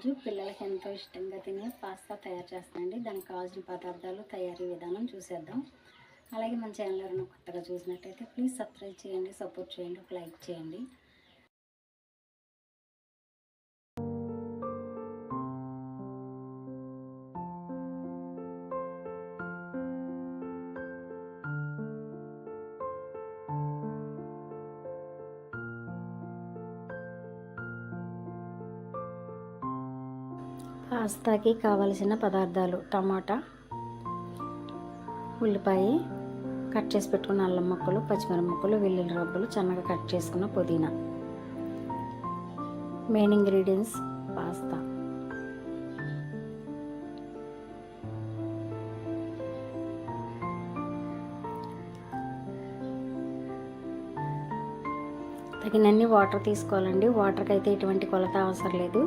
ఈరోజు పిల్లలకి ఎంతో ఇష్టంగా తినే పాస్తా తయారు చేస్తానండి. దానికి కావాల్సిన పదార్థాలు, తయారీ విధానం చూసేద్దాం. అలాగే మన ఛానల్ ఎవరైనా కొత్తగా చూసినట్టయితే ప్లీజ్ సబ్స్క్రైబ్ చేయండి, సపోర్ట్ చేయండి, ఒక లైక్ చేయండి. పాస్తాకి కావలసిన పదార్థాలు: టమాటా, ఉల్లిపాయ, కట్ చేసి పెట్టుకున్న అల్లం ముక్కలు, పచ్చిమిరప ముక్కలు, వెల్లుల్లి రబ్బలు, సన్నగా కట్ చేసుకున్న పుదీనా. Main ingredients: pasta. తగినన్ని వాటర్ తీసుకోవాలండి. వాటర్కి అయితే ఎటువంటి కొలత అవసరం లేదు.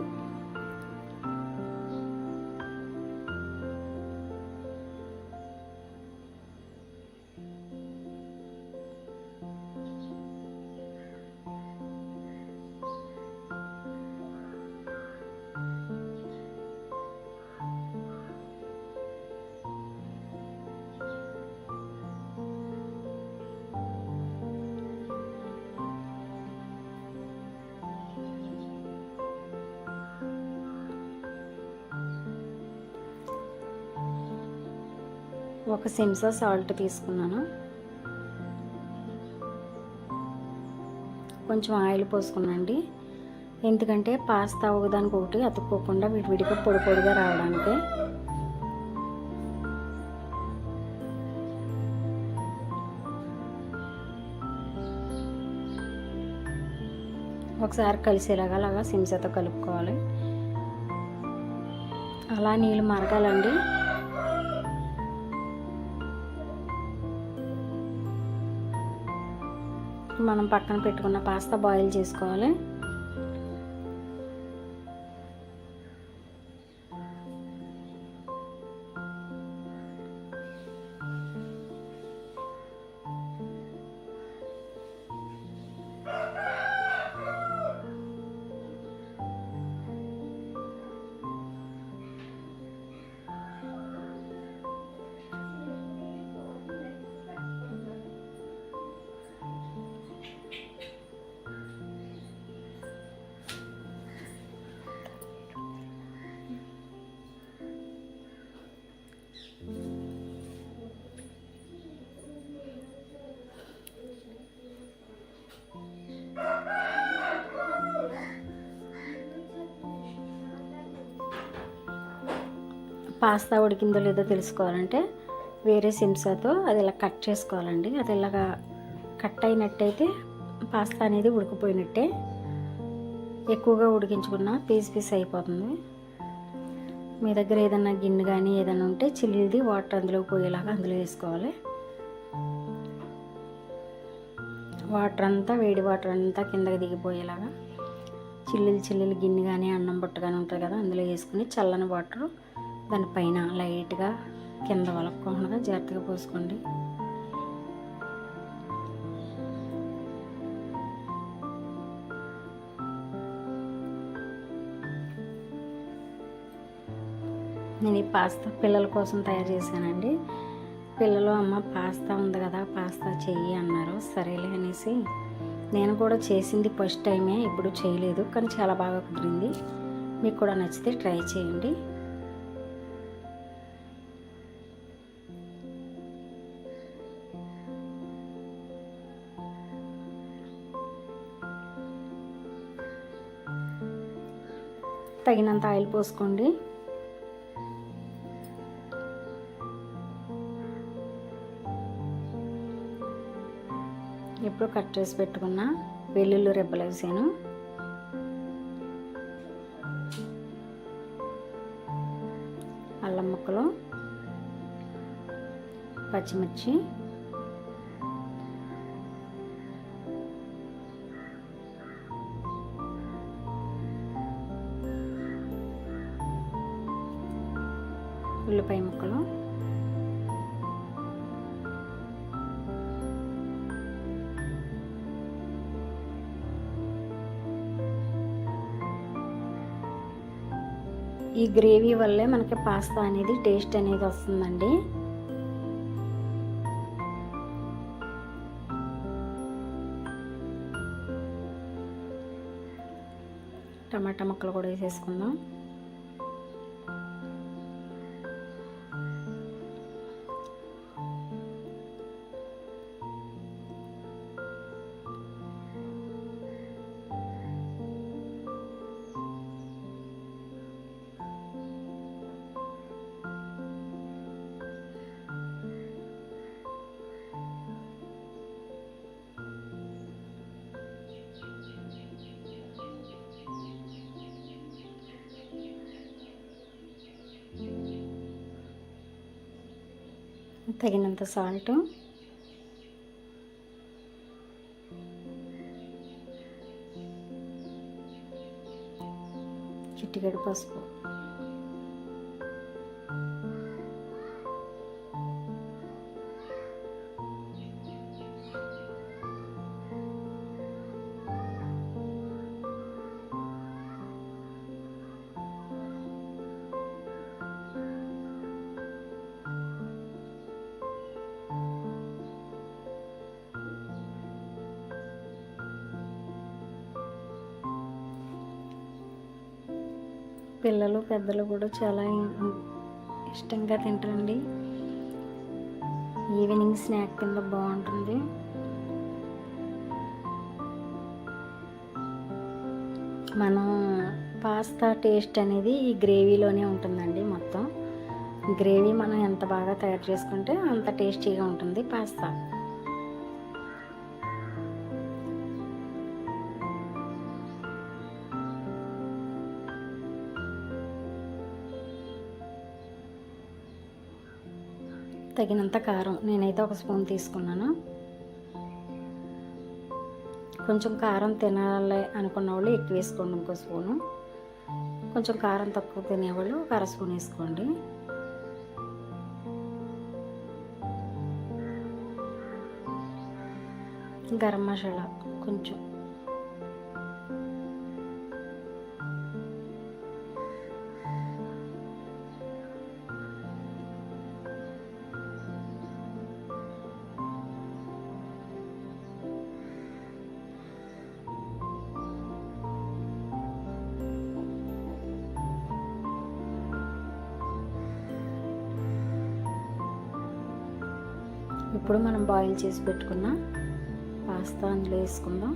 ఒక చెంచా సాల్ట్ తీసుకున్నాను. కొంచెం ఆయిల్ పోసుకున్నాండి. ఎందుకంటే పాస్తా ఒకదానికి ఒకటి అతుక్కోకుండా విడివిడిగా పొడి పొడిగా రావడానికి. ఒకసారి కలిసేలాగా అలాగా చెంచాతో కలుపుకోవాలి. అలా నీళ్ళు మరగాలండి. మనం పక్కన పెట్టుకున్న పాస్తా బాయిల్ చేసుకోవాలి. పాస్తా ఉడికిందో లేదో తెలుసుకోవాలంటే వేరే చెంచాతో అది ఇలా కట్ చేసుకోవాలండి. అది ఇలాగా కట్ అయినట్టయితే పాస్తా అనేది ఉడికిపోయినట్టే. ఎక్కువగా ఉడికించుకున్న పీస్ పీస్ అయిపోతుంది. మీ దగ్గర ఏదైనా గిన్నె కానీ ఏదైనా ఉంటే చిల్లిది వాటర్ అందులో పోయేలాగా అందులో వేసుకోవాలి. వాటర్ అంతా, వేడి వాటర్ అంతా కిందకి దిగిపోయేలాగా చిల్లులు గిన్నె కానీ అన్నం బుట్ట కానీ ఉంటుంది కదా, అందులో వేసుకుని చల్లని వాటర్ దానిపైన లైట్గా కింద వలక్కోకుండా జాగ్రత్తగా పోసుకోండి. నేను ఈ పాస్తా పిల్లల కోసం తయారు చేశానండి. పిల్లలు అమ్మ పాస్తా ఉంది కదా, పాస్తా చెయ్యి అన్నారు. సరేలే అనేసి నేను కూడా చేసింది ఫస్ట్ టైమే, ఇప్పుడు చేయలేదు, కానీ చాలా బాగా కుదిరింది. మీకు కూడా నచ్చితే ట్రై చేయండి. తగినంత ఆయిల్ పోసుకోండి. ఇప్పుడు కట్ చేసి పెట్టుకున్న వెల్లుల్లి రెబ్బలు వేసాను. అల్లం ముక్కలు, పచ్చిమిర్చి, ఉల్లిపాయ ముక్కలు, ఈ గ్రేవీ వల్లే మనకి పాస్తా అనేది టేస్ట్ అనేది వస్తుందండి. టమాటా ముక్కలు కూడా వేసేసుకుందాం. తగినంత సాల్ట్, చిటికెడు పసుపు, పిల్లలు పెద్దలు కూడా చాలా ఇష్టంగా తింటారండి. ఈవినింగ్ స్నాక్ కింద బాగుంటుంది. మనం పాస్తా టేస్ట్ అనేది ఈ గ్రేవీలోనే ఉంటుందండి. మొత్తం గ్రేవీ మనం ఎంత బాగా తయారు చేసుకుంటే అంత టేస్టీగా ఉంటుంది పాస్తా. తగినంత కారం, నేనైతే 1 స్పూన్ తీసుకున్నాను. కొంచెం కారం తినాలి అనుకున్న వాళ్ళు ఎక్కువ వేసుకోండి, 1 స్పూను. కొంచెం కారం తక్కువ తినేవాళ్ళు 1/2 స్పూన్ వేసుకోండి. గరం మసాలా కొంచెం, ఇప్పుడు మనం బాయిల్ చేసి పెట్టుకున్న పాస్తా అందులో వేసుకుందాం.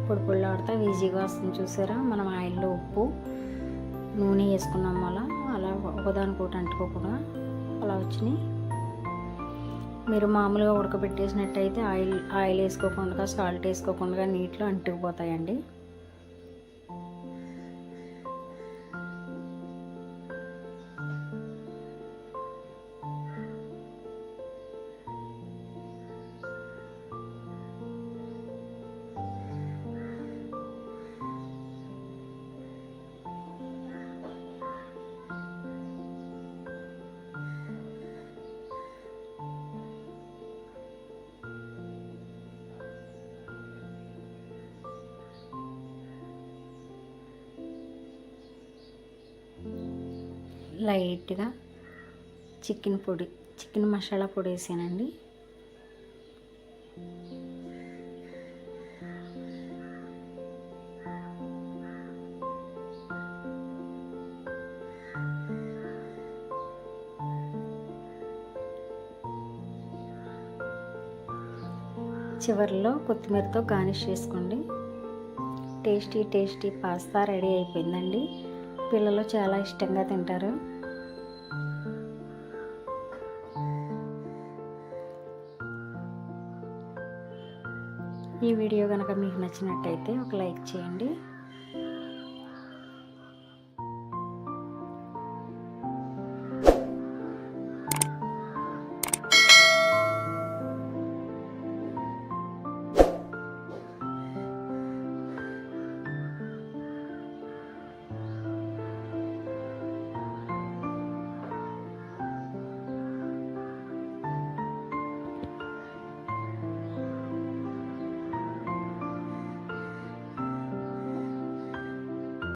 పొడి పొడిలాడుతా ఈజీగా వస్తుంది చూసారా. మనం ఆయిల్లో ఉప్పు నూనె వేసుకున్నాం అలా ఒకదానికొకటి అంటుకోకుండా అలా వచ్చినాయి. మీరు మామూలుగా ఉడకబెట్టేసినట్టయితే ఆయిల్ వేసుకోకుండా సాల్ట్ వేసుకోకుండా నీటిలో అంటుకుపోతాయండి. లైట్గా చికెన్ మసాలా పొడి వేసానండి. చివరిలో కొత్తిమీరతో గార్నిష్ చేసుకోండి. టేస్టీ పాస్తా రెడీ అయిపోయిందండి. పిల్లలు చాలా ఇష్టంగా తింటారు. ఈ వీడియో కనుక మీకు నచ్చినట్టయితే ఒక లైక్ చేయండి.